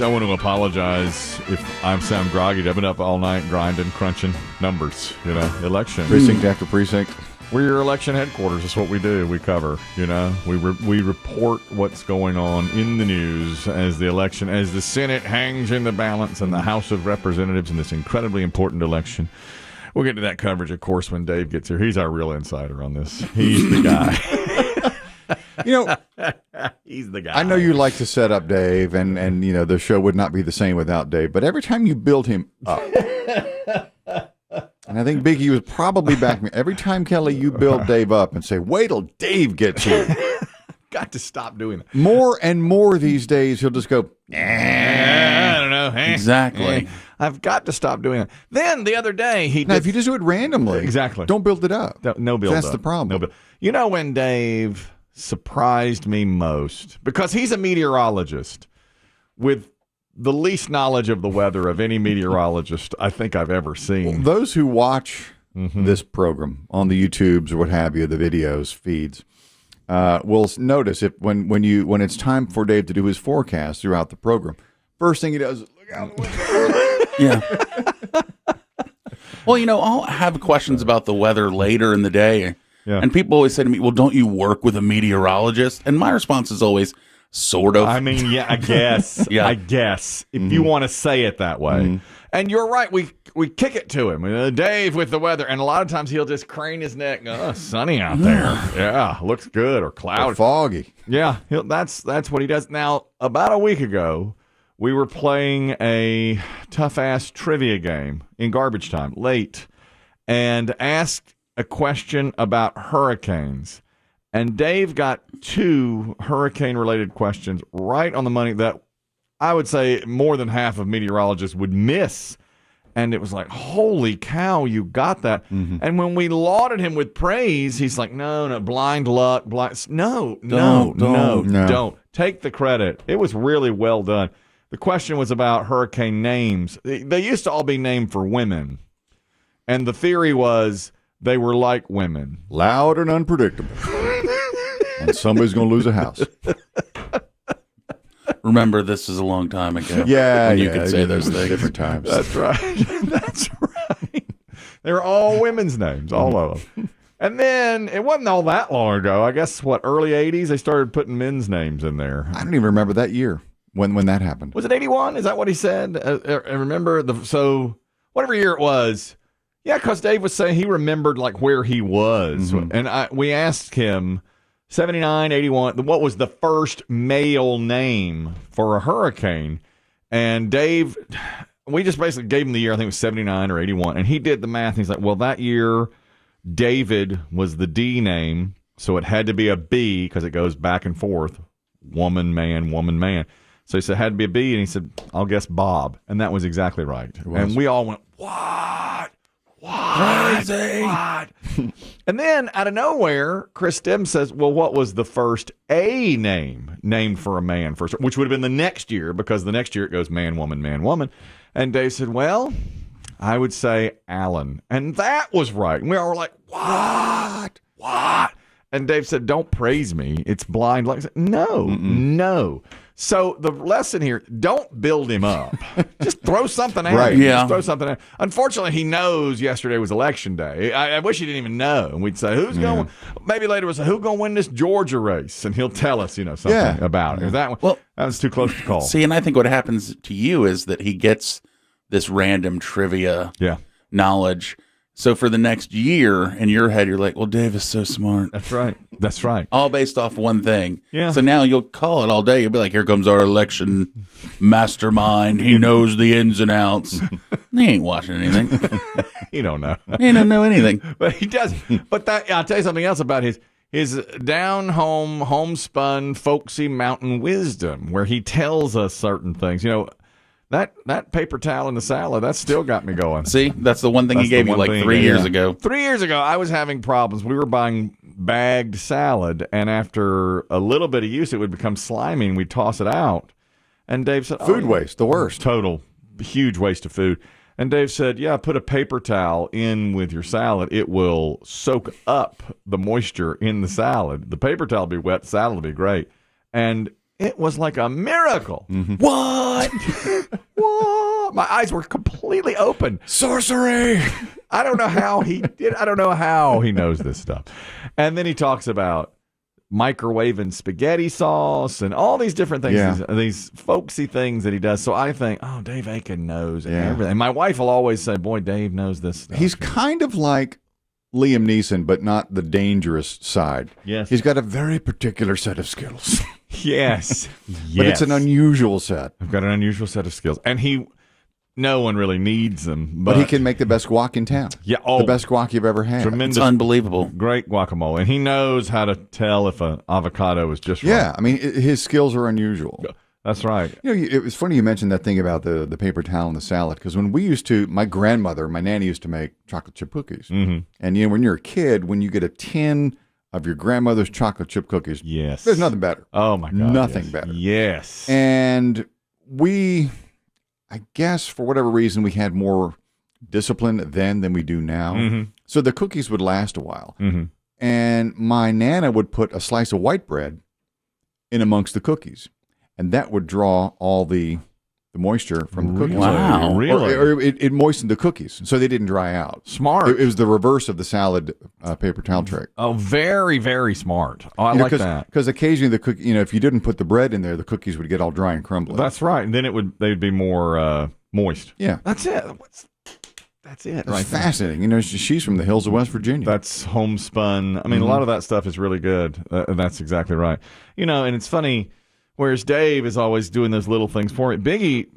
I want to apologize if I sound groggy. I've been up all night grinding, crunching numbers, election. Precinct after precinct. We're your election headquarters. That's what we do. We cover, we report what's going on in the news as the Senate hangs in the balance and the House of Representatives in this incredibly important election. We'll get to that coverage, of course, when Dave gets here. He's our real insider on this. He's the guy. He's the guy. I know you like to set up Dave, and the show would not be the same without Dave. But every time you build him up, and I think Biggie was probably back. Every time, Kelly, you build Dave up and say, "Wait till Dave gets here." Got to stop doing that. More and more these days, he'll just go, I don't know. Exactly. I've got to stop doing that. Then the other day, if you just do it randomly, exactly, don't build it up. No build That's up. the problem. No build. When Dave surprised me most, because he's a meteorologist with the least knowledge of the weather of any meteorologist I think I've ever seen. Well, those who watch this program on the YouTubes or what have you, the videos, feeds, will notice when it's time for Dave to do his forecast throughout the program, first thing he does is look out the window. Yeah. Well, I'll have questions about the weather later in the day. Yeah. And people always say to me, well, don't you work with a meteorologist? And my response is always, sort of. I mean, yeah, I guess. Yeah. I guess, if you want to say it that way. And you're right, we kick it to him. Dave with the weather. And a lot of times he'll just crane his neck and go, oh, sunny out there. Yeah, looks good. Or cloudy. Or foggy. Yeah, that's what he does. Now, about a week ago, we were playing a tough-ass trivia game in garbage time, late, and asked a question about hurricanes. And Dave got 2 hurricane-related questions right on the money that I would say more than half of meteorologists would miss. And it was like, holy cow, you got that. And when we lauded him with praise, he's like, no, blind luck. No. Don't. Take the credit. It was really well done. The question was about hurricane names. They used to all be named for women. And the theory was they were like women. Loud and unpredictable. And somebody's going to lose a house. Remember, this is a long time ago. Yeah, when you could say those things. Different times. That's right. That's right. They were all women's names, all of them. And then it wasn't all that long ago. I guess, early 80s, they started putting men's names in there. I don't even remember that year when that happened. Was it 81? Is that what he said? I remember, whatever year it was. Yeah, because Dave was saying he remembered where he was. And we asked him, 79, 81, what was the first male name for a hurricane? And Dave, we just basically gave him the year, I think it was 79 or 81. And he did the math. And he's like, well, that year, David was the D name. So it had to be a B because it goes back and forth. Woman, man, woman, man. So he said it had to be a B. And he said, I'll guess Bob. And that was exactly right. And we all went, what? Crazy. What? And then out of nowhere, Chris Demm says, well, what was the first A name named for a man first, which would have been the next year, because the next year it goes man, woman, man, woman. And Dave said, well, I would say Alan. And that was right. And we all were like, what? And Dave said, don't praise me. It's blind luck. I said, no. So the lesson here, don't build him up. Just throw something at Right. him. Yeah. Just throw something at him. Unfortunately, he knows yesterday was election day. I wish he didn't even know. And we'd say, who's going, maybe later we'll say, who's going to win this Georgia race? And he'll tell us, something about it. That one, Well, that was too close to call. See, and I think what happens to you is that he gets this random trivia knowledge. So for the next year, in your head, you're like, well, Dave is so smart. That's right. All based off one thing. Yeah. So now you'll call it all day. You'll be like, here comes our election mastermind. He knows the ins and outs. He ain't watching anything. You don't know. He don't know anything. But he does. But I'll tell you something else about his down-home, homespun, folksy mountain wisdom, where he tells us certain things. That paper towel in the salad, that still got me going. See, that's the one thing he gave you like 3 years ago. 3 years ago, I was having problems. We were buying bagged salad, and after a little bit of use, it would become slimy, and we'd toss it out. And Dave said, Food waste, the worst. Total, huge waste of food. And Dave said, yeah, put a paper towel in with your salad. It will soak up the moisture in the salad. The paper towel will be wet, the salad will be great. And It was like a miracle. What? What? My eyes were completely open. Sorcery. I don't know how he did. I don't know how he knows this stuff. And then he talks about microwaving spaghetti sauce and all these different things, these folksy things that he does. So I think, oh, Dave Aiken knows everything. And my wife will always say, boy, Dave knows this stuff. He's kind of like Liam Neeson, but not the dangerous side. Yes. He's got a very particular set of skills. Yes. But it's an unusual set. I've got an unusual set of skills. And no one really needs them. But he can make the best guac in town. Yeah. The best guac you've ever had. Tremendous. It's unbelievable. Great guacamole. And he knows how to tell if an avocado is just right. Yeah. I mean, his skills are unusual. That's right. You know, it was funny you mentioned that thing about the paper towel and the salad, because when we used to, my nanny used to make chocolate chip cookies. Mm-hmm. And, you know, when you're a kid, when you get a tin of your grandmother's chocolate chip cookies, yes, there's nothing better. Oh, my God. Nothing yes. better. Yes. And I guess for whatever reason, we had more discipline then than we do now. Mm-hmm. So the cookies would last a while. Mm-hmm. And my Nana would put a slice of white bread in amongst the cookies. And that would draw all the moisture from the cookies. Wow. Really? Or it moistened the cookies, so they didn't dry out. Smart. It was the reverse of the salad paper towel trick. Oh, very, very smart. Oh, I like that. Because occasionally the cookie, if you didn't put the bread in there, the cookies would get all dry and crumbly. That's right. And then they'd be more moist. Yeah. That's it. That's it. It's right fascinating. there. She's from the hills of West Virginia. That's homespun. I mean, a lot of that stuff is really good. That's exactly right. And it's funny, whereas Dave is always doing those little things for me. Biggie,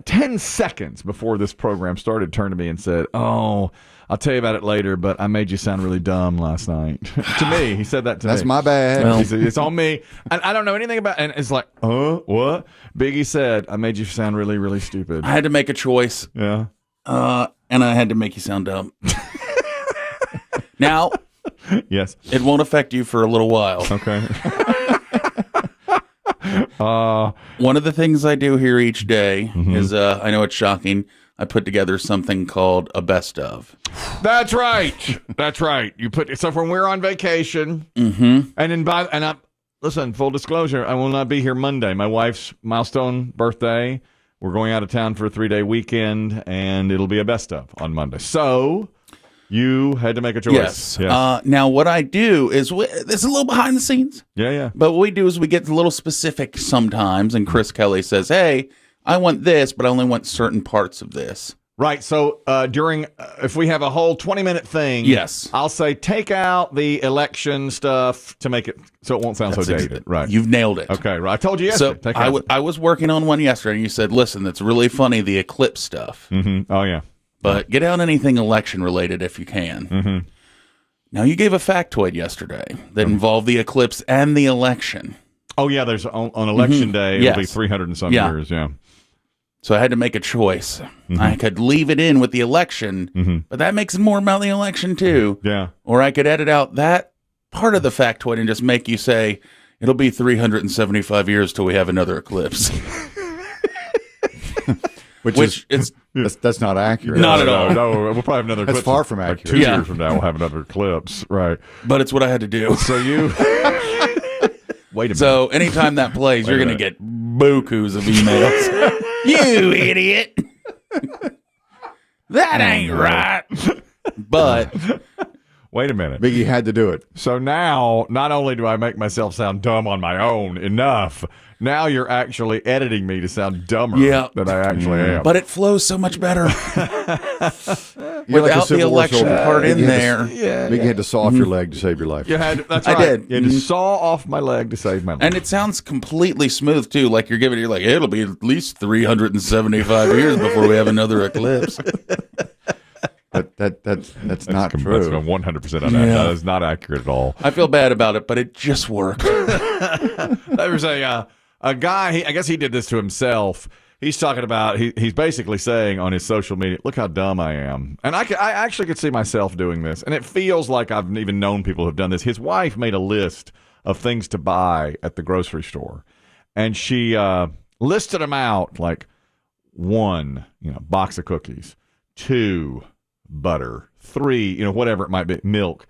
10 seconds before this program started, turned to me and said, "Oh, I'll tell you about it later, but I made you sound really dumb last night." To me, he said that to me. That's my bad. Well, he said, it's on me. And I don't know anything about it. And it's like, what? Biggie said, "I made you sound really, really stupid." I had to make a choice. Yeah. And I had to make you sound dumb. Now, yes, it won't affect you for a little while. Okay. One of the things I do here each day is, I know it's shocking, I put together something called a best of. That's right. That's right. So when we're on vacation, and listen, full disclosure, I will not be here Monday. My wife's milestone birthday. We're going out of town for a 3-day weekend, and it'll be a best of on Monday. So you had to make a choice. Yes. Now, what I do is, this is a little behind the scenes. Yeah. But what we do is we get a little specific sometimes, and Chris Kelly says, hey, I want this, but I only want certain parts of this. Right. So if we have a whole 20-minute thing, yes, I'll say take out the election stuff to make it so it won't sound so dated. Right. You've nailed it. Okay. Right. I told you yesterday. So I was working on one yesterday, and you said, listen, that's really funny, the eclipse stuff. Mm-hmm. Oh, yeah. But get out anything election related if you can. Mm-hmm. Now, you gave a factoid yesterday that involved the eclipse and the election. Oh, yeah. There's on election day, it'll be 300 and some years. Yeah. So I had to make a choice. I could leave it in with the election, but that makes it more about the election too. Yeah. Or I could edit out that part of the factoid and just make you say, it'll be 375 years till we have another eclipse. Which that's not accurate. Not at all. No, we'll probably have another eclipse. That's far from accurate. 2 years from now, we'll have another eclipse. Right. But it's what I had to do. So you... Wait a minute. So anytime that plays, you're going to get bukus of emails. You idiot. That ain't right. But wait a minute. Biggie had to do it. So now, not only do I make myself sound dumb on my own enough, now you're actually editing me to sound dumber than I actually am. But it flows so much better. Without like the election part in there. Biggie had to saw off your leg to save your life. That's right. I did. You had to saw off my leg to save my life. And it sounds completely smooth, too. Like you're like, it'll be at least 375 years before we have another eclipse. But that's not true. That's 100% unaccurate. That is not accurate at all. I feel bad about it, but it just worked. There was a guy, I guess he did this to himself. He's talking about, he's basically saying on his social media, look how dumb I am. And I actually could see myself doing this. And it feels like I've even known people who've done this. His wife made a list of things to buy at the grocery store. And she listed them out like 1, box of cookies, 2, butter, 3, whatever it might be, milk.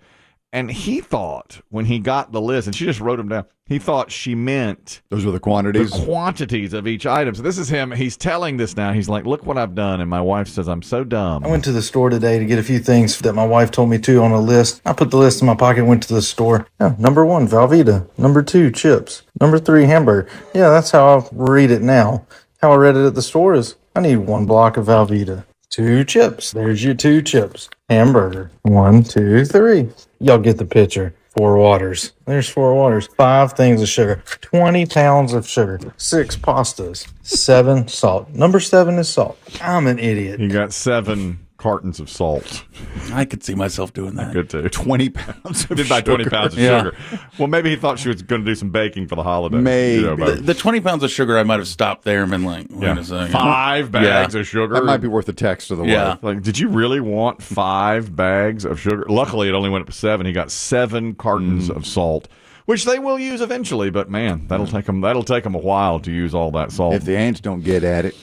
And he thought when he got the list, and she just wrote them down, he thought she meant those were the quantities. The quantities of each item. So this is him. He's telling this now. He's like, look what I've done. And my wife says, I'm so dumb. I went to the store today to get a few things that my wife told me to on a list. I put the list in my pocket, went to the store. Yeah, number 1, Velveeta. Number 2, chips. Number 3, hamburger. Yeah, that's how I read it now. How I read it at the store is, I need 1 block of Velveeta. 2 chips. There's your 2 chips. Hamburger. 1, 2, 3. Y'all get the picture. 4 waters. There's 4 waters. 5 things of sugar. 20 pounds of sugar. 6 pastas. 7 salt. Number 7 is salt. I'm an idiot. He got 7 cartons of salt. I could see myself doing that. Good too. 20 pounds of Did buy 20 pounds of Yeah. sugar. Well, maybe he thought she was going to do some baking for the holiday. Maybe. The 20 pounds of sugar, I might have stopped there and been like, wait a second. 5 bags of sugar. That might be worth the text of the Yeah. wife. Like, did you really want 5 bags of sugar? Luckily, it only went up to 7. He got 7 cartons of salt, which they will use eventually. But man, that'll take them a while to use all that salt. If the ants don't get at it,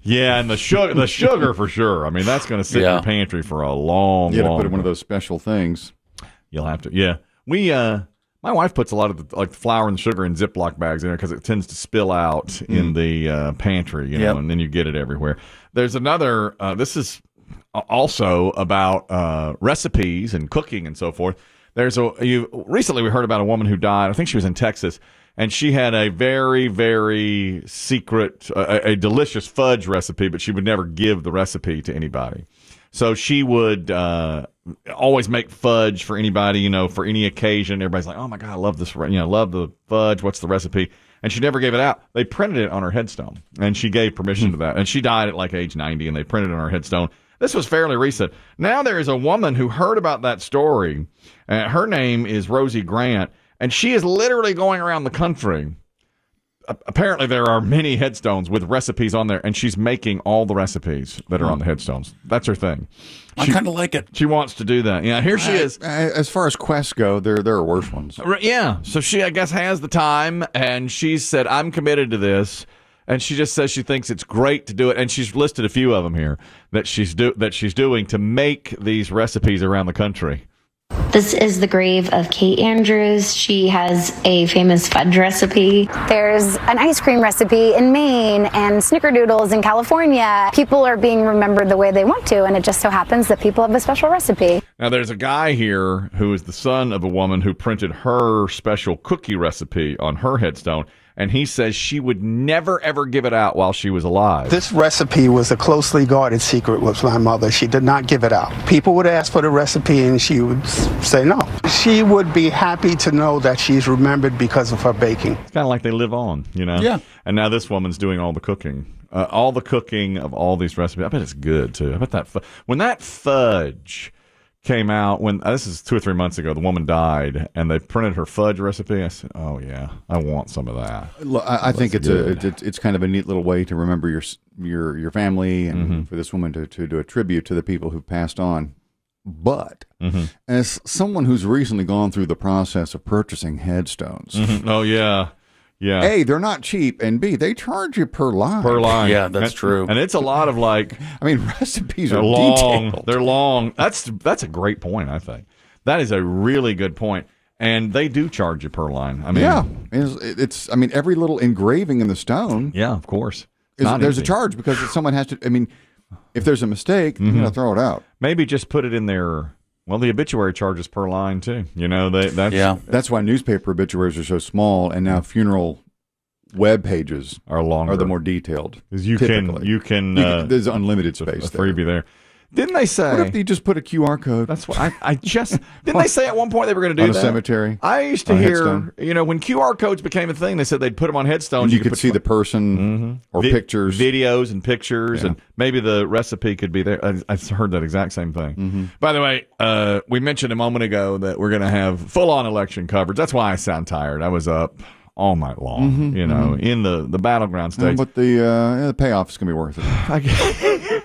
Yeah, and the sugar for sure. I mean, that's going to sit in your pantry for a long, you got to long put in one of those special things. You'll have to. Yeah, we. My wife puts a lot of the flour and sugar in Ziploc bags in there because it tends to spill out in the pantry, you know, and then you get it everywhere. There's another. This also about recipes and cooking and so forth. Recently we heard about a woman who died. I think she was in Texas, and she had a very, very secret, a delicious fudge recipe, but she would never give the recipe to anybody. So she would always make fudge for anybody, you know, for any occasion. Everybody's like, "Oh my God, I love this! You know, love the fudge. What's the recipe?" And she never gave it out. They printed it on her headstone, and she gave permission to that. And she died at like age 90, and they printed it on her headstone. This was fairly recent. Now there is a woman who heard about that story. Her name is Rosie Grant, and she is literally going around the country. Apparently, there are many headstones with recipes on there, and she's making all the recipes that are on the headstones. That's her thing. I kind of like it. She wants to do that. Yeah, here she is. As far as quests go, there are worse ones. Yeah, so she, I guess, has the time, and she said, I'm committed to this. And she just says she thinks it's great to do it, and she's listed a few of them here that she's doing to make these recipes around the country. This is the grave of Kate Andrews. She has a famous fudge recipe. There's an ice cream recipe in Maine and snickerdoodles in California. People are being remembered the way they want to, and it just so happens that people have a special recipe. Now, there's a guy here who is the son of a woman who printed her special cookie recipe on her headstone, and he says she would never, ever give it out while she was alive. This recipe was a closely guarded secret with my mother. She did not give it out. People would ask for the recipe, and she would say no. She would be happy to know that she's remembered because of her baking. It's kind of like they live on, you know? Yeah. And now this woman's doing all the cooking. All the cooking of all these recipes. I bet it's good, too. I bet that when that fudge came out, this is 2 or 3 months ago, the woman died, and they printed her fudge recipe. I said, "Oh yeah, I want some of that." I think it's kind of a neat little way to remember your family, and for this woman to do a tribute to the people who've passed on. But as someone who's recently gone through the process of purchasing headstones, oh yeah. Yeah. A, they're not cheap, and B, they charge you per line. Per line. Yeah, that's true. And it's a lot of like, I mean, recipes are long. detailed. They're long. That's a great point, I think. That is a really good point. And they do charge you per line. I mean, yeah, it's I mean, every little engraving in the stone. Yeah, of course. There's a charge because someone has to. I mean, if there's a mistake, you're gonna throw it out. Maybe just put it in there. Well, the obituary charges per line too. You know, that's why newspaper obituaries are so small, and now funeral web pages are longer, are the more detailed. You can there's unlimited space. A freebie there. Didn't they say? What if they just put a QR code? That's what I just didn't they say at one point they were going to do on that? A cemetery. I used to hear, you know, when QR codes became a thing, they said they'd put them on headstones. You could see the person or pictures, videos, and pictures, and maybe the recipe could be there. I heard that exact same thing. By the way, we mentioned a moment ago that we're going to have full-on election coverage. That's why I sound tired. I was up all night long, you know, in the battleground states. But the payoff's going to be worth it.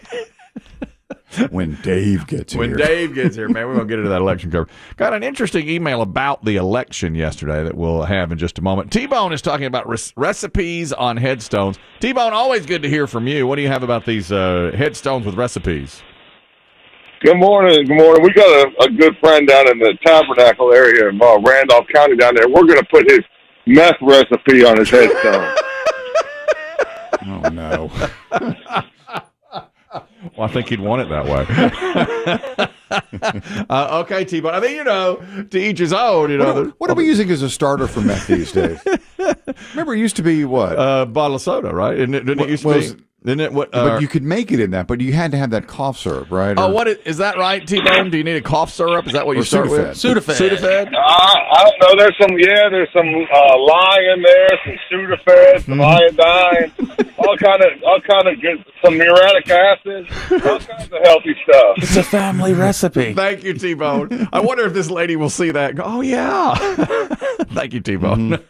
When Dave gets here. When Dave gets here, man, we're going to get into that election coverage. Got an interesting email about the election yesterday that we'll have in just a moment. T-Bone is talking about recipes on headstones. T-Bone, always good to hear from you. What do you have about these headstones with recipes? Good morning. Good morning. We got a good friend down in the Tabernacle area in Randolph County down there. We're going to put his meth recipe on his headstone. Oh, no. Well, I think he'd want it that way. Okay, T-Bone. I mean, to each his own. What are we using as a starter for meth these days? Remember, it used to be what? Bottle of soda, right? Didn't it used to be? Didn't it? What? But you could make it in that, but you had to have that cough syrup, right? Is that right, T-Bone? Do you need a cough syrup? Is that what you start with? Sudafed. I don't know. There's some lye in there, some Sudafed, some iodine, all kind of good, some muriatic acid, all kinds of healthy stuff. It's a family recipe. Thank you, T-Bone. I wonder if this lady will see that and go, oh, yeah. Thank you, T-Bone.